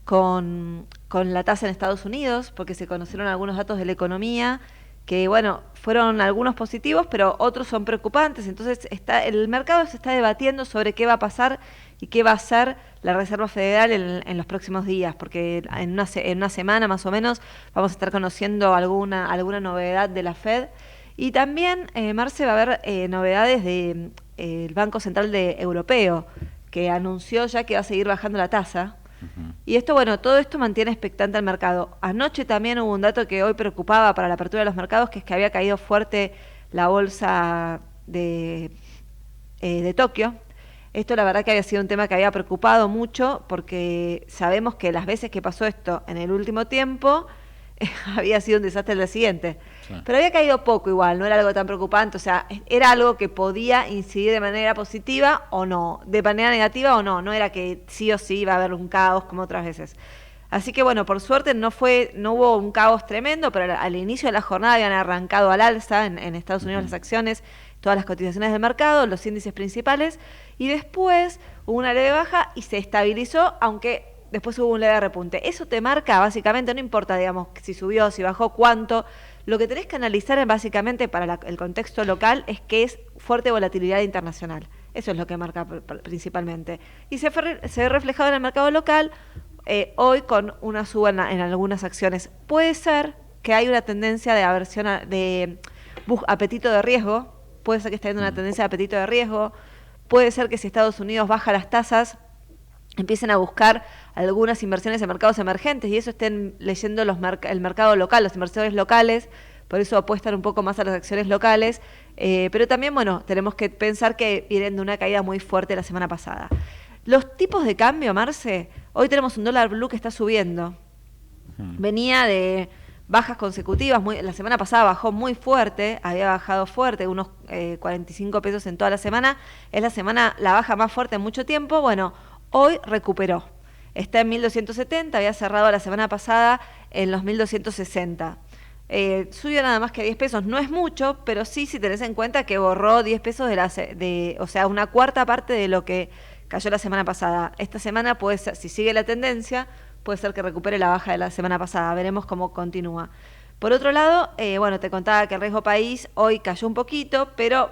Speaker 4: con la tasa en Estados Unidos, porque se conocieron algunos datos de la economía que, bueno, fueron algunos positivos, pero otros son preocupantes. Entonces, el mercado se está debatiendo sobre qué va a pasar y qué va a hacer la Reserva Federal en los próximos días, porque en una semana más o menos vamos a estar conociendo alguna novedad de la Fed. Y también, Marce, va a haber novedades del Banco Central Europeo, que anunció ya que va a seguir bajando la tasa. Uh-huh. Y esto, bueno, todo esto mantiene expectante al mercado. Anoche también hubo un dato que hoy preocupaba para la apertura de los mercados, que es que había caído fuerte la bolsa de Tokio. Esto la verdad que había sido un tema que había preocupado mucho, porque sabemos que las veces que pasó esto en el último tiempo, había sido un desastre el día siguiente. Sí. Pero había caído poco igual, no era algo tan preocupante, o sea, era algo que podía incidir de manera positiva o no, de manera negativa o no era que sí o sí iba a haber un caos como otras veces. Así que bueno, por suerte no hubo un caos tremendo, pero al inicio de la jornada habían arrancado al alza en Estados Unidos las acciones, todas las cotizaciones del mercado, los índices principales, y después hubo una leve baja y se estabilizó, aunque después hubo un leve repunte. Eso te marca, básicamente, no importa, digamos, si subió, si bajó, cuánto. Lo que tenés que analizar, básicamente, para el contexto local, es que es fuerte volatilidad internacional. Eso es lo que marca principalmente. Y se ve reflejado en el mercado local, hoy con una suba en algunas acciones. Puede ser que hay una tendencia de aversión, apetito de riesgo. Puede ser que esté viendo una tendencia de apetito de riesgo. Puede ser que si Estados Unidos baja las tasas, empiecen a buscar algunas inversiones en mercados emergentes y eso estén leyendo el mercado local, los inversores locales, por eso apuestan un poco más a las acciones locales, pero también, bueno, tenemos que pensar que vienen de una caída muy fuerte la semana pasada. Los tipos de cambio, Marce, hoy tenemos un dólar blue que está subiendo. Venía de bajas consecutivas, la semana pasada bajó muy fuerte, había bajado fuerte, unos 45 pesos en toda la semana, es la baja más fuerte en mucho tiempo. Bueno, hoy recuperó, está en 1270, había cerrado la semana pasada en los 1260. Subió nada más que 10 pesos, no es mucho, pero sí, si tenés en cuenta que borró 10 pesos o sea, una cuarta parte de lo que cayó la semana pasada. Esta semana puede ser, si sigue la tendencia, puede ser que recupere la baja de la semana pasada. Veremos cómo continúa. Por otro lado, bueno, te contaba que el riesgo país hoy cayó un poquito, pero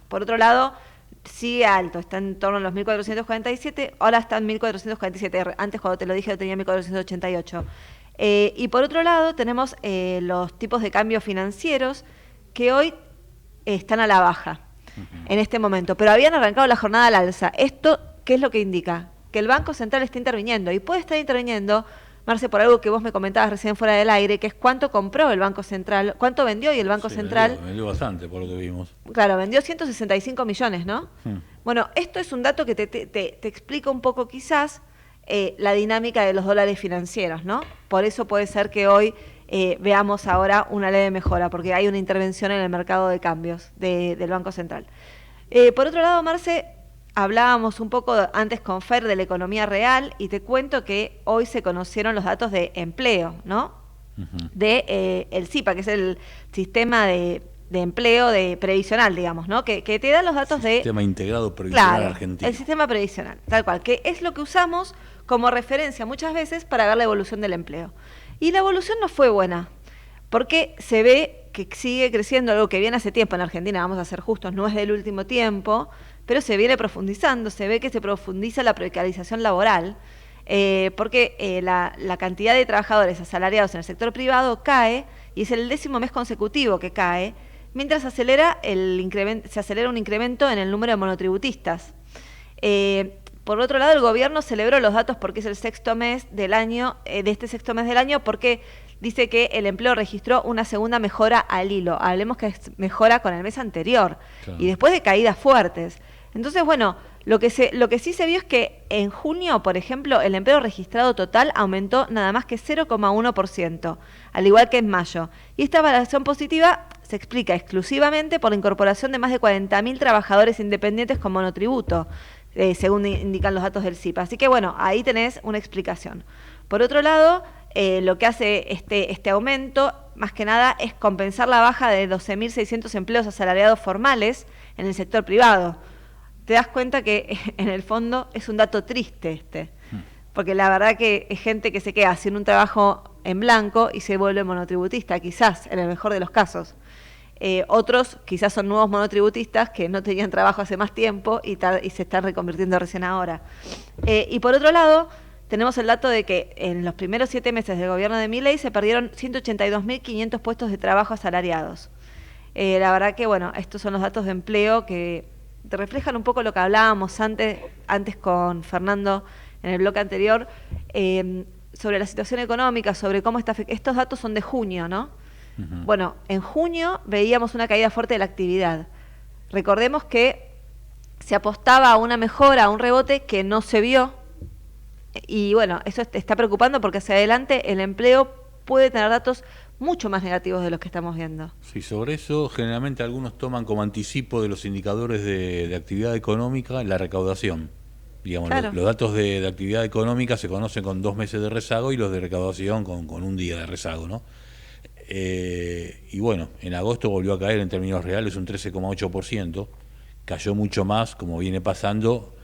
Speaker 4: por otro lado sigue alto. Está en torno a los 1.447, ahora está en 1.447. Antes, cuando te lo dije, lo tenía 1.488. Y por otro lado tenemos los tipos de cambio financieros que hoy están a la baja en este momento, pero habían arrancado la jornada al alza. ¿Esto qué es lo que indica? Que el Banco Central está interviniendo, y puede estar interviniendo, Marce, por algo que vos me comentabas recién fuera del aire, que es cuánto compró el Banco Central, cuánto vendió y el Banco Central...
Speaker 3: Vendió bastante, por lo que vimos.
Speaker 4: Claro, vendió 165 millones, ¿no? Bueno, esto es un dato que te explica un poco quizás la dinámica de los dólares financieros, ¿no? Por eso puede ser que hoy veamos ahora una leve mejora, porque hay una intervención en el mercado de cambios del Banco Central. Por otro lado, Marce, hablábamos un poco antes con Fer de la economía real, y te cuento que hoy se conocieron los datos de empleo, ¿no? De el CIPA, que es el sistema de empleo previsional, digamos, ¿no? Que te da los datos de...
Speaker 3: Sistema integrado previsional,
Speaker 4: claro,
Speaker 3: argentino.
Speaker 4: El sistema previsional, tal cual, que es lo que usamos como referencia muchas veces para ver la evolución del empleo. Y la evolución no fue buena, porque se ve que sigue creciendo, algo que viene hace tiempo en Argentina, vamos a ser justos, no es del último tiempo, pero se viene profundizando, se ve que se profundiza la precarización laboral, porque la cantidad de trabajadores asalariados en el sector privado cae, y es el 10º mes consecutivo que cae, mientras se acelera un incremento en el número de monotributistas. Por otro lado, el gobierno celebró los datos porque es el sexto mes del año, porque dice que el empleo registró una segunda mejora al hilo. Hablemos que es mejora con el mes anterior, claro, y después de caídas fuertes. Entonces, bueno, lo que sí se vio es que en junio, por ejemplo, el empleo registrado total aumentó nada más que 0,1%, al igual que en mayo. Y esta variación positiva se explica exclusivamente por la incorporación de más de 40.000 trabajadores independientes con monotributo, según indican los datos del CIPA. Así que, bueno, ahí tenés una explicación. Por otro lado, lo que hace este aumento, más que nada, es compensar la baja de 12.600 empleos asalariados formales en el sector privado. Te das cuenta que en el fondo es un dato triste porque la verdad que es gente que se queda sin un trabajo en blanco y se vuelve monotributista, quizás, en el mejor de los casos. Otros quizás son nuevos monotributistas que no tenían trabajo hace más tiempo y se están reconvirtiendo recién ahora. Y por otro lado, tenemos el dato de que en los primeros 7 meses del gobierno de Milei se perdieron 182.500 puestos de trabajo asalariados. La verdad que, bueno, estos son los datos de empleo que te reflejan un poco lo que hablábamos antes con Fernando en el bloque anterior, sobre la situación económica, sobre cómo estos datos son de junio, ¿no? Bueno, en junio veíamos una caída fuerte de la actividad. Recordemos que se apostaba a una mejora, a un rebote que no se vio, y bueno, eso está preocupando porque hacia adelante el empleo puede tener datos mucho más negativos de los que estamos viendo.
Speaker 3: Sí, sobre eso generalmente algunos toman como anticipo de los indicadores de actividad económica la recaudación. Digamos, claro, los datos de actividad económica se conocen con 2 meses de rezago y los de recaudación con un día de rezago, ¿no? Y bueno, en agosto volvió a caer en términos reales un 13,8%, cayó mucho más, como viene pasando,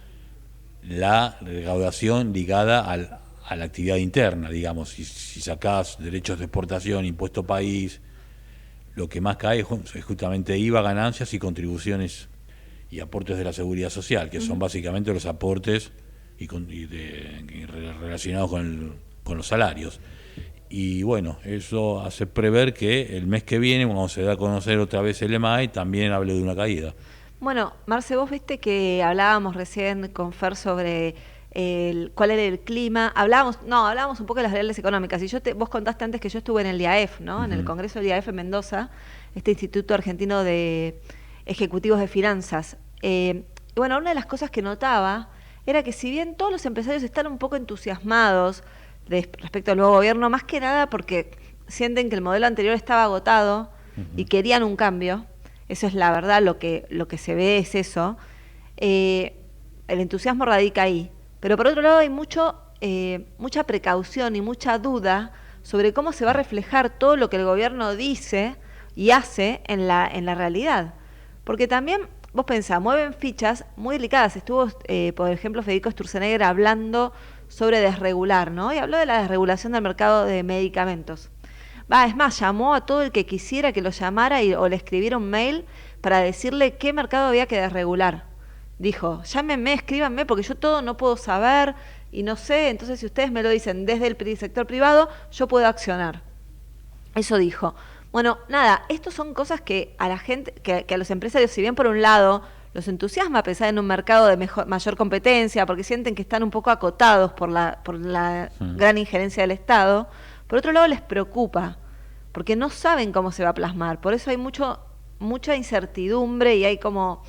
Speaker 3: la recaudación ligada a la actividad interna, digamos. Si sacás derechos de exportación, impuesto país, lo que más cae es justamente IVA, ganancias y contribuciones y aportes de la seguridad social, que son básicamente los aportes relacionados con los salarios. Y bueno, eso hace prever que el mes que viene, cuando se da a conocer otra vez el EMAI, también hable de una caída.
Speaker 4: Bueno, Marce, vos viste que hablábamos recién con Fer sobre cuál era el clima. Hablábamos un poco de las realidades económicas. Y vos contaste antes que yo estuve en el IAEF, ¿no? En el Congreso del IAEF en Mendoza, este Instituto Argentino de Ejecutivos de Finanzas. Y bueno, una de las cosas que notaba era que si bien todos los empresarios están un poco entusiasmados respecto al nuevo gobierno, más que nada porque sienten que el modelo anterior estaba agotado y querían un cambio, eso es la verdad, lo que se ve es eso, el entusiasmo radica ahí. Pero por otro lado hay mucha precaución y mucha duda sobre cómo se va a reflejar todo lo que el gobierno dice y hace en la realidad. Porque también, vos pensás, mueven fichas muy delicadas. Estuvo, por ejemplo, Federico Sturzenegger hablando sobre desregular, ¿no? Y habló de la desregulación del mercado de medicamentos. Es más, llamó a todo el que quisiera que lo llamara o le escribiera un mail para decirle qué mercado había que desregular. Dijo, llámenme, escríbanme, porque yo todo no puedo saber y no sé, entonces si ustedes me lo dicen desde el sector privado, yo puedo accionar. Eso dijo. Bueno, nada, estos son cosas que a la gente, que a los empresarios, si bien por un lado los entusiasma pensar en un mercado de mayor competencia, porque sienten que están un poco acotados por la gran injerencia del Estado, por otro lado les preocupa, porque no saben cómo se va a plasmar. Por eso hay mucha incertidumbre y hay como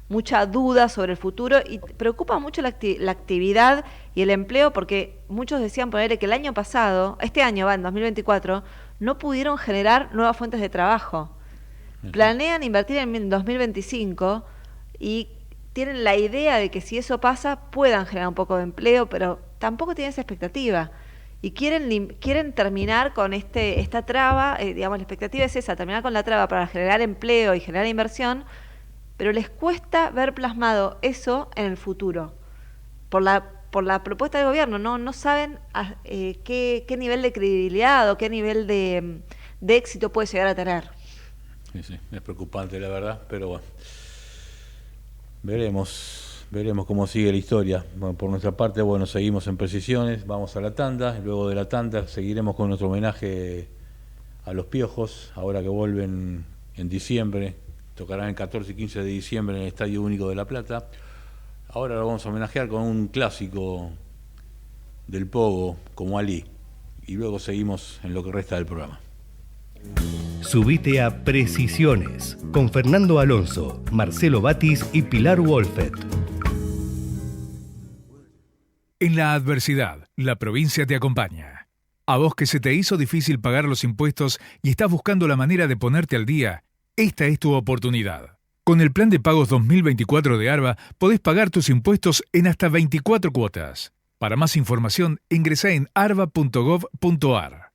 Speaker 4: mucha duda sobre el futuro, y preocupa mucho la actividad y el empleo, porque muchos decían ponerle que el año pasado, este año en 2024, no pudieron generar nuevas fuentes de trabajo. Planean invertir en 2025 y tienen la idea de que si eso pasa puedan generar un poco de empleo, pero tampoco tienen esa expectativa. Y quieren terminar con esta traba, digamos, la expectativa es esa, terminar con la traba para generar empleo y generar inversión, pero les cuesta ver plasmado eso en el futuro. Por la propuesta del gobierno, no saben qué nivel de credibilidad o qué nivel de éxito puede llegar a tener.
Speaker 3: Sí, es preocupante la verdad, pero bueno, veremos cómo sigue la historia. Bueno, por nuestra parte, bueno, seguimos en Precisiones, vamos a la tanda, y luego de la tanda seguiremos con nuestro homenaje a los Piojos, ahora que vuelven en diciembre, tocarán el 14 y 15 de diciembre en el Estadio Único de La Plata. Ahora lo vamos a homenajear con un clásico del pogo como Ali, y luego seguimos en lo que resta del programa.
Speaker 2: Subite a Precisiones con Fernando Alonso, Marcelo Batis y Pilar Wolfet.
Speaker 5: En la adversidad, la provincia te acompaña. A vos que se te hizo difícil pagar los impuestos y estás buscando la manera de ponerte al día, esta es tu oportunidad. Con el plan de pagos 2024 de ARBA podés pagar tus impuestos en hasta 24 cuotas. Para más información, ingresá en arba.gov.ar.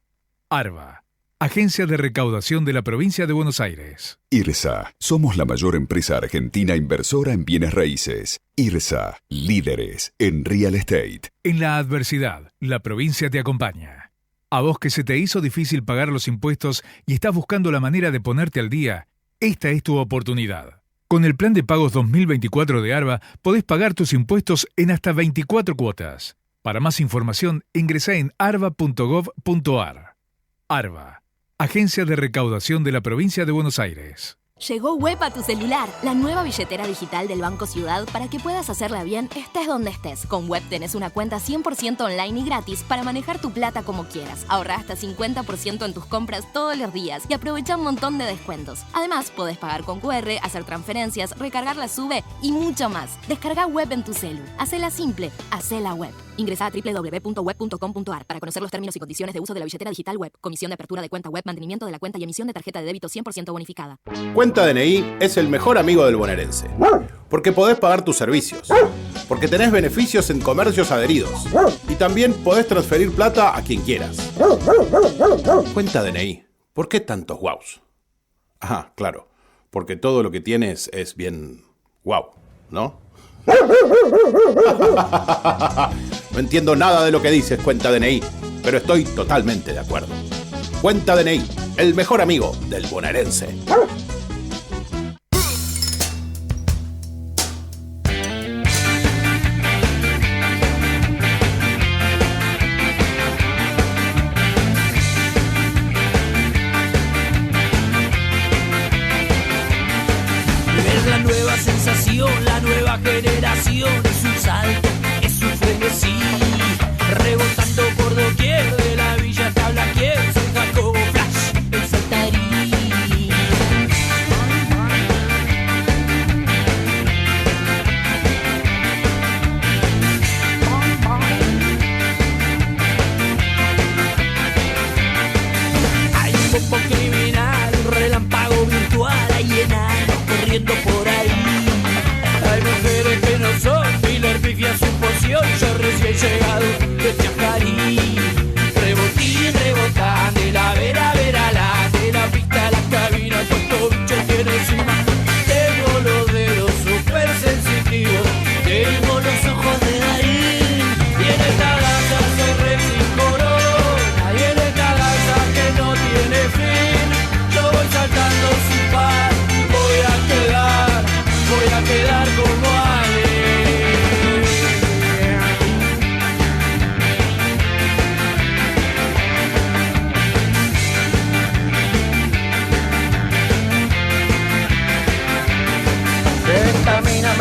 Speaker 5: ARBA, Agencia de Recaudación de la Provincia de Buenos Aires.
Speaker 6: IRSA, somos la mayor empresa argentina inversora en bienes raíces. IRSA, líderes en real estate.
Speaker 5: En la adversidad, la provincia te acompaña. A vos que se te hizo difícil pagar los impuestos y estás buscando la manera de ponerte al día, esta es tu oportunidad. Con el plan de pagos 2024 de ARBA podés pagar tus impuestos en hasta 24 cuotas. Para más información, ingresá en arba.gov.ar. ARBA, Agencia de Recaudación de la Provincia de Buenos Aires.
Speaker 10: Llegó Web a tu celular, la nueva billetera digital del Banco Ciudad para que puedas hacerla bien estés donde estés. Con Web tenés una cuenta 100% online y gratis para manejar tu plata como quieras. Ahorrá hasta 50% en tus compras todos los días y aprovecha un montón de descuentos. Además, podés pagar con QR, hacer transferencias, recargar la SUBE y mucho más. Descarga Web en tu celu. Hacela simple, hacela Web. Ingresá a www.web.com.ar para conocer los términos y condiciones de uso de la billetera digital Web. Comisión de apertura de cuenta Web, mantenimiento de la cuenta y emisión de tarjeta de débito 100% bonificada.
Speaker 8: Cuenta DNI es el mejor amigo del bonaerense. Porque podés pagar tus servicios. Porque tenés beneficios en comercios adheridos. Y también podés transferir plata a quien quieras. Cuenta DNI. ¿Por qué tantos guaus? Ah, claro. Porque todo lo que tienes es bien guau, ¿no? No entiendo nada de lo que dices, Cuenta DNI, pero estoy totalmente de acuerdo. Cuenta DNI, el mejor amigo del bonaerense.
Speaker 11: Es la nueva sensación, la nueva generación, es un salto, es un frenesí.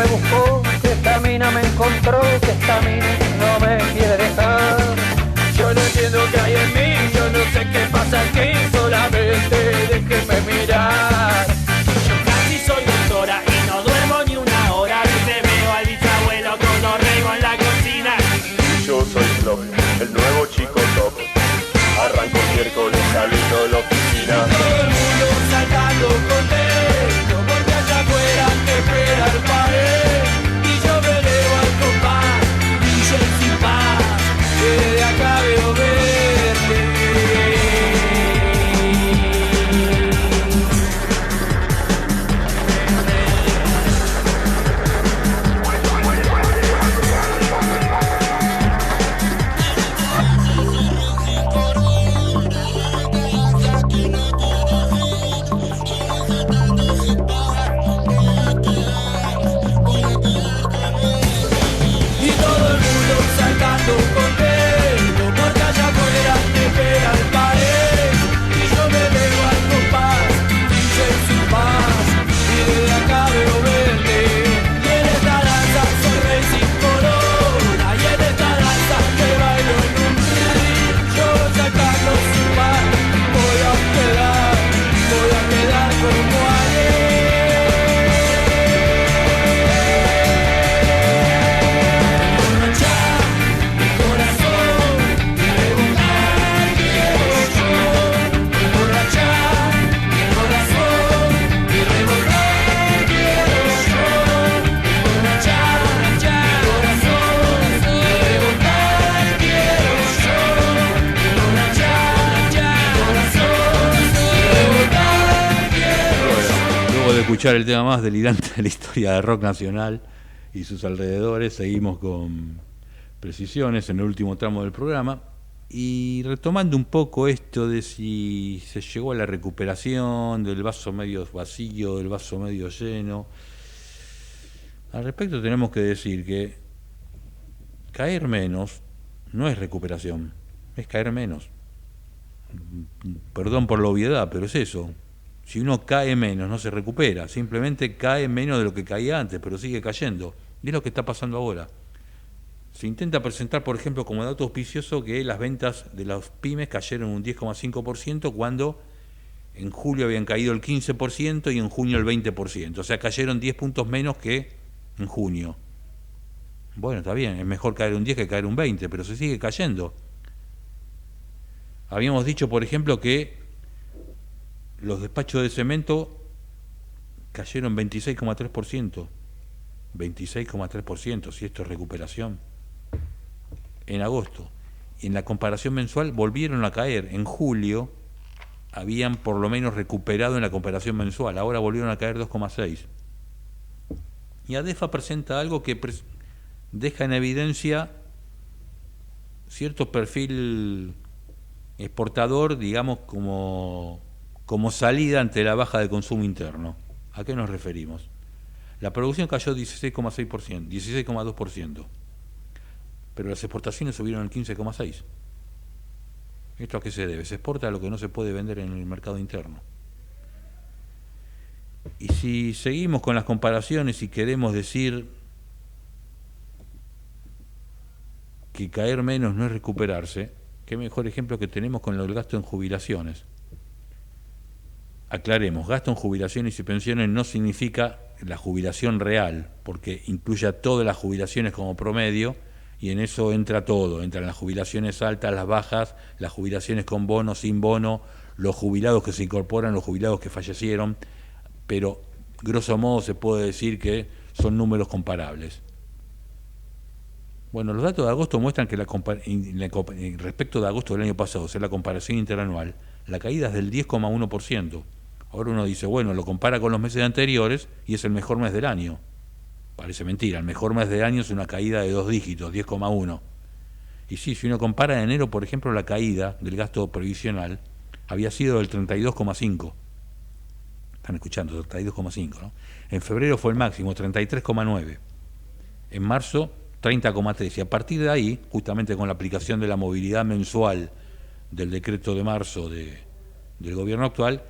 Speaker 11: buscó, que esta mina me encontró, que esta mina no me quiere dejar. Yo no entiendo qué hay en mí, yo no sé qué pasa aquí, solamente déjenme mirar.
Speaker 12: Yo casi soy doctora y no duermo ni una hora, y te veo al bisabuelo con orrego en la cocina.
Speaker 13: Yo soy Flop, el nuevo chico top. Arranco miércoles saliendo de la oficina.
Speaker 11: Todo el mundo saltando contento, porque allá afuera te espera el pared. Y yo me elevo al compás, DJ sin paz, que desde acá veo verde. Contento, porque allá afuera te espera el pared. Y yo me elevo al compás, DJ sin paz, y desde acá veo verde. Y en esta danza soy rey sin corona, y en esta danza te bailo en un ring. Yo voy sacando sin paz, voy a quedar como alguien.
Speaker 3: De escuchar el tema más delirante de la historia de rock nacional y sus alrededores, seguimos con Precisiones en el último tramo del programa y retomando un poco esto de si se llegó a la recuperación del vaso medio vacío, del vaso medio lleno. Al respecto tenemos que decir que caer menos no es recuperación, es caer menos. Perdón por la obviedad, pero es eso. Si uno cae menos, no se recupera, simplemente cae menos de lo que caía antes, pero sigue cayendo. Y es lo que está pasando ahora. Se intenta presentar, por ejemplo, como dato auspicioso que las ventas de las pymes cayeron un 10,5% cuando en julio habían caído el 15% y en junio el 20%. O sea, cayeron 10 puntos menos que en junio. Bueno, está bien, es mejor caer un 10 que caer un 20, pero se sigue cayendo. Habíamos dicho, por ejemplo, que los despachos de cemento cayeron 26,3%. 26,3%, si esto es recuperación. En agosto. En la comparación mensual volvieron a caer. En julio habían por lo menos recuperado en la comparación mensual. Ahora volvieron a caer 2,6%. Y ADEFA presenta algo que deja en evidencia cierto perfil exportador, digamos, como salida ante la baja de consumo interno. ¿A qué nos referimos? La producción cayó 16,6%, 16,2%, pero las exportaciones subieron el 15,6%. ¿Esto a qué se debe? Se exporta lo que no se puede vender en el mercado interno. Y si seguimos con las comparaciones y queremos decir que caer menos no es recuperarse, qué mejor ejemplo que tenemos con el gasto en jubilaciones. Aclaremos, gasto en jubilaciones y pensiones no significa la jubilación real, porque incluye a todas las jubilaciones como promedio, y en eso entra todo, entran las jubilaciones altas, las bajas, las jubilaciones con bono, sin bono, los jubilados que se incorporan, los jubilados que fallecieron, pero grosso modo se puede decir que son números comparables. Bueno, los datos de agosto muestran que respecto de agosto del año pasado, o sea, la comparación interanual, la caída es del 10,1%. Ahora uno dice, bueno, lo compara con los meses anteriores y es el mejor mes del año. Parece mentira, el mejor mes del año es una caída de 2 dígitos, 10,1. Y sí, si uno compara en enero, por ejemplo, la caída del gasto previsional había sido del 32,5. Están escuchando, 32,5, ¿no? En febrero fue el máximo, 33,9. En marzo, 30,3. Y a partir de ahí, justamente con la aplicación de la movilidad mensual del decreto de marzo del gobierno actual,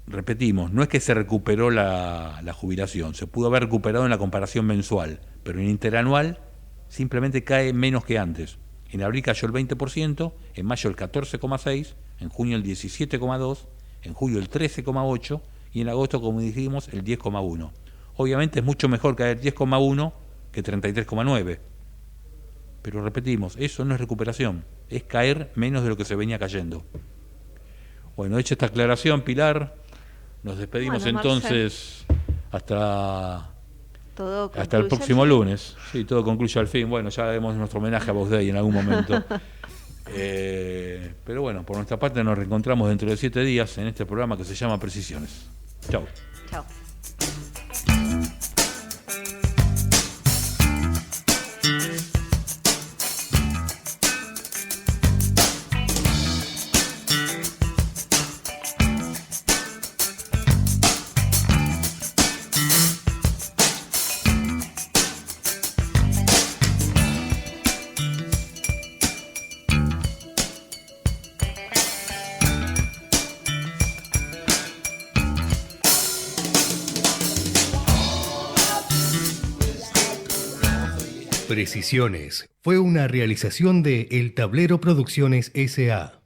Speaker 3: repetimos, no es que se recuperó la jubilación, se pudo haber recuperado en la comparación mensual, pero en interanual simplemente cae menos que antes. En abril cayó el 20%, en mayo el 14,6%, en junio el 17,2%, en julio el 13,8% y en agosto, como dijimos, el 10,1%. Obviamente es mucho mejor caer 10,1% que 33,9%. Pero repetimos, eso no es recuperación, es caer menos de lo que se venía cayendo. Bueno, hecha esta aclaración, Pilar, nos despedimos entonces hasta el próximo lunes. Sí, todo concluye al fin. Bueno, ya haremos nuestro homenaje a Vox Day en algún momento. Pero bueno, por nuestra parte nos reencontramos dentro de 7 días en este programa que se llama Precisiones. Chao.
Speaker 4: Chao.
Speaker 2: Precisiones fue una realización de El Tablero Producciones S.A.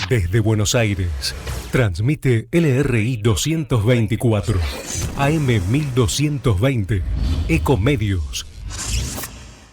Speaker 2: Desde Buenos Aires, transmite LRI 224, AM 1220, Ecomedios.